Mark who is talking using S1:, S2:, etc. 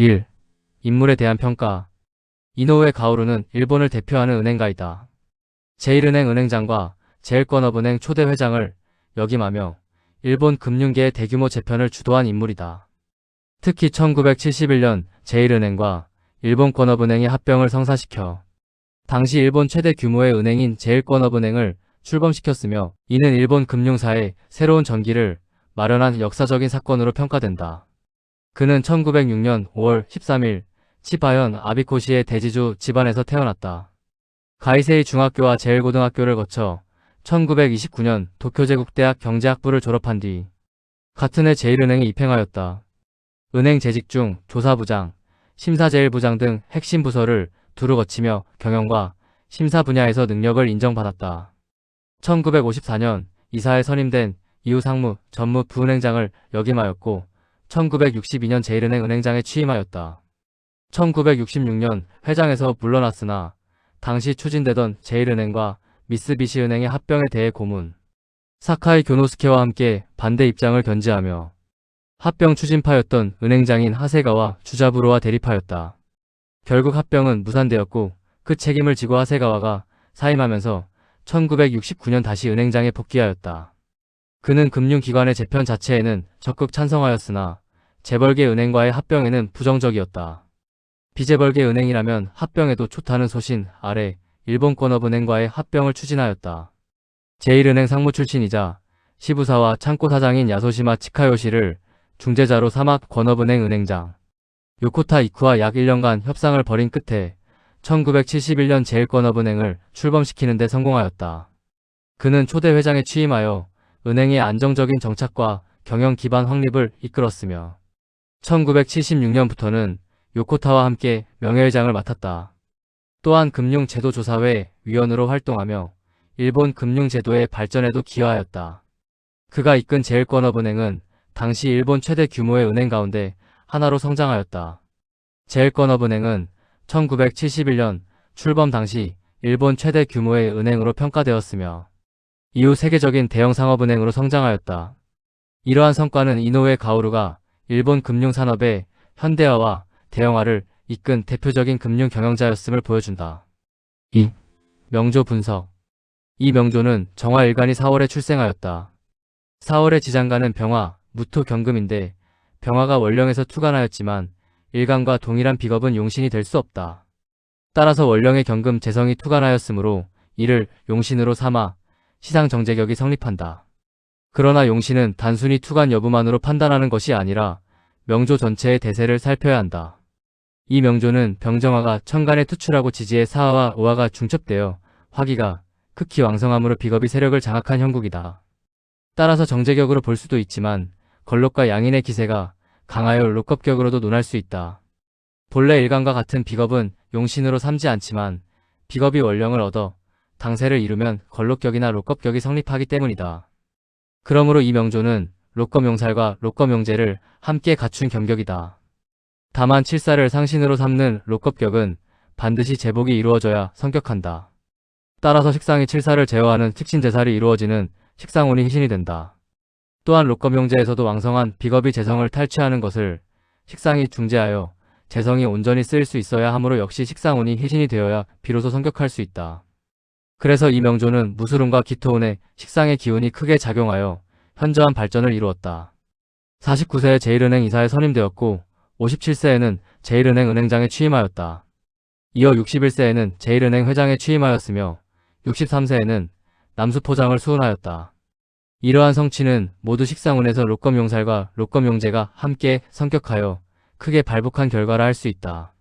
S1: 1. 인물에 대한 평가. 이노우에 가오루는 일본을 대표하는 은행가이다. 제1은행 은행장과 제일권업은행 초대 회장을 역임하며 일본 금융계의 대규모 재편을 주도한 인물이다. 특히 1971년 제1은행과 일본권업은행의 합병을 성사시켜 당시 일본 최대 규모의 은행인 제일권업은행을 출범시켰으며 이는 일본 금융사에 새로운 전기를 마련한 역사적인 사건으로 평가된다. 그는 1906년 5월 13일 치바현 아비코시의 대지주 집안에서 태어났다. 가이세이 중학교와 제일고등학교를 거쳐 1929년 도쿄제국대학 경제학부를 졸업한 뒤 같은 해 제1은행에 입행하였다. 은행 재직 중 조사부장, 심사제일부장 등 핵심 부서를 두루 거치며 경영과 심사 분야에서 능력을 인정받았다. 1954년 이사에 선임된 이후 상무, 전무 부은행장을 역임하였고 1962년 제1은행 은행장에 취임하였다. 1966년 회장에서 물러났으나 당시 추진되던 제1은행과 미쓰비시은행의 합병에 대해 고문 사카이 교노스케와 함께 반대 입장을 견지하며 합병 추진파였던 은행장인 하세가와 주자부로와 대립하였다. 결국 합병은 무산되었고 그 책임을 지고 하세가와가 사임하면서 1969년 다시 은행장에 복귀하였다. 그는 금융기관의 재편 자체에는 적극 찬성하였으나 재벌계 은행과의 합병에는 부정적이었다. 비재벌계 은행이라면 합병에도 좋다는 소신 아래 일본권업은행과의 합병을 추진하였다. 제1은행 상무 출신이자 시부사와 창고사장인 야소시마 치카요시를 중재자로 삼아 권업은행 은행장 요코타 이쿠와 약 1년간 협상을 벌인 끝에 1971년 제일권업은행을 출범시키는 데 성공하였다. 그는 초대 회장에 취임하여 은행의 안정적인 정착과 경영 기반 확립을 이끌었으며 1976년부터는 요코타와 함께 명예회장을 맡았다. 또한 금융제도조사회 위원으로 활동하며 일본 금융제도의 발전에도 기여하였다. 그가 이끈 제일권업은행은 당시 일본 최대 규모의 은행 가운데 하나로 성장하였다. 제일권업은행은 1971년 출범 당시 일본 최대 규모의 은행으로 평가되었으며 이후 세계적인 대형 상업은행으로 성장하였다. 이러한 성과는 이노우에 가오루가 일본 금융산업의 현대화와 대형화를 이끈 대표적인 금융 경영자였음을 보여준다. 2. 명조 분석. 이 명조는 정화일간이 4월에 출생하였다. 4월의 지장간은 병화, 무토 경금인데 병화가 원령에서 투간하였지만 일간과 동일한 비겁은 용신이 될 수 없다. 따라서 원령의 경금 재성이 투간하였으므로 이를 용신으로 삼아 시상정제격이 성립한다. 그러나 용신은 단순히 투간 여부만으로 판단하는 것이 아니라 명조 전체의 대세를 살펴야 한다. 이 명조는 병정화가 천간에 투출하고 지지에 사화와 오화가 중첩되어 화기가 극히 왕성함으로 비겁이 세력을 장악한 형국이다. 따라서 정제격으로 볼 수도 있지만 걸록과 양인의 기세가 강하여 록겁격으로도 논할 수 있다. 본래 일간과 같은 비겁은 용신으로 삼지 않지만 비겁이 원령을 얻어 당세를 이루면 걸록격이나 록겁격이 성립하기 때문이다. 그러므로 이 명조는 록검용살과 록검용제를 함께 갖춘 경격이다. 다만 칠사를 상신으로 삼는 록겁격은 반드시 제복이 이루어져야 성격한다. 따라서 식상이 칠사를 제어하는 식신제살이 이루어지는 식상운이 희신이 된다. 또한 록검용제에서도 왕성한 비겁이 재성을 탈취하는 것을 식상이 중재하여 재성이 온전히 쓰일 수 있어야 하므로 역시 식상운이 희신이 되어야 비로소 성격할 수 있다. 그래서 이 명조는 무술운과 기토운의 식상의 기운이 크게 작용하여 현저한 발전을 이루었다. 49세에 제1은행 이사에 선임되었고 57세에는 제1은행 은행장에 취임하였다. 이어 61세에는 제1은행 회장에 취임하였으며 63세에는 남수포장을 수훈하였다. 이러한 성취는 모두 식상운에서 록검용살과 록검용제가 함께 성격하여 크게 발복한 결과라 할 수 있다.